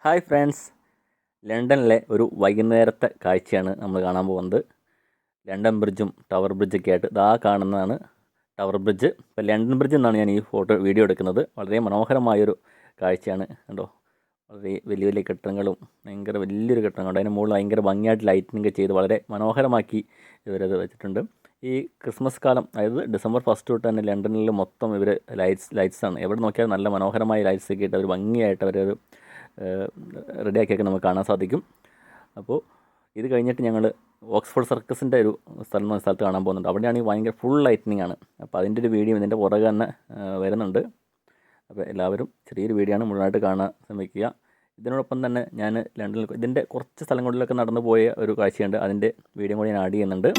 Hi friends, ലണ്ടനിലെ ഒരു വൈകുന്നേരത്തെ കാഴ്ചയാണ് നമ്മൾ കാണാൻ പോകുന്നത്. ലണ്ടൻ ബ്രിഡ്ജും ടവർ ബ്രിഡ്ജൊക്കെ ആയിട്ട് ഇതാ കാണുന്നതാണ് ടവർ ബ്രിഡ്ജ്. ഇപ്പോൾ ലണ്ടൻ ബ്രിഡ്ജിൽ നിന്നാണ് ഞാൻ ഈ വീഡിയോ എടുക്കുന്നത്. വളരെ മനോഹരമായൊരു കാഴ്ചയാണ്. കണ്ടോ, വളരെ വലിയ വലിയ കെട്ടിടങ്ങളും ഭയങ്കര വലിയൊരു കെട്ടിടങ്ങളുണ്ട്. അതിന് മുകളിൽ ഭയങ്കര ഭംഗിയായിട്ട് ലൈറ്റിനിങ് ചെയ്ത് വളരെ മനോഹരമാക്കി ഇവരത് വെച്ചിട്ടുണ്ട്. ഈ ക്രിസ്മസ് കാലം, അതായത് ഡിസംബർ 1 തൊട്ട് തന്നെ ലണ്ടനിൽ മൊത്തം ഇവർ ലൈറ്റ്സാണ്. എവിടെ നോക്കിയാൽ നല്ല മനോഹരമായ ലൈറ്റ്സ് ഒക്കെ ഇട്ട് അവർ ഭംഗിയായിട്ട് അവരത് റെഡിയാക്കിയൊക്കെ നമുക്ക് കാണാൻ സാധിക്കും. അപ്പോൾ ഇത് കഴിഞ്ഞിട്ട് ഞങ്ങൾ ഓക്സ്ഫോർഡ് സർക്കസിൻ്റെ ഒരു സ്ഥലത്ത് കാണാൻ പോകുന്നുണ്ട്. അവിടെയാണെങ്കിൽ ഭയങ്കര ഫുൾ ലൈറ്റനിങ് ആണ്. അപ്പോൾ അതിൻ്റെ ഒരു വീഡിയോ ഇതിൻ്റെ പുറകെ തന്നെ വരുന്നുണ്ട്. അപ്പോൾ എല്ലാവരും ചെറിയൊരു വീഡിയോ ആണ്, മുഴുവനായിട്ട് കാണാൻ ശ്രമിക്കുക. ഇതിനോടൊപ്പം തന്നെ ഞാൻ ലണ്ടനിൽ ഇതിൻ്റെ കുറച്ച് സ്ഥലങ്ങളിലൊക്കെ നടന്നു പോയ ഒരു കാഴ്ചയുണ്ട്. അതിൻ്റെ വീഡിയോ കൂടി ഞാൻ ആഡ് ചെയ്യുന്നുണ്ട്.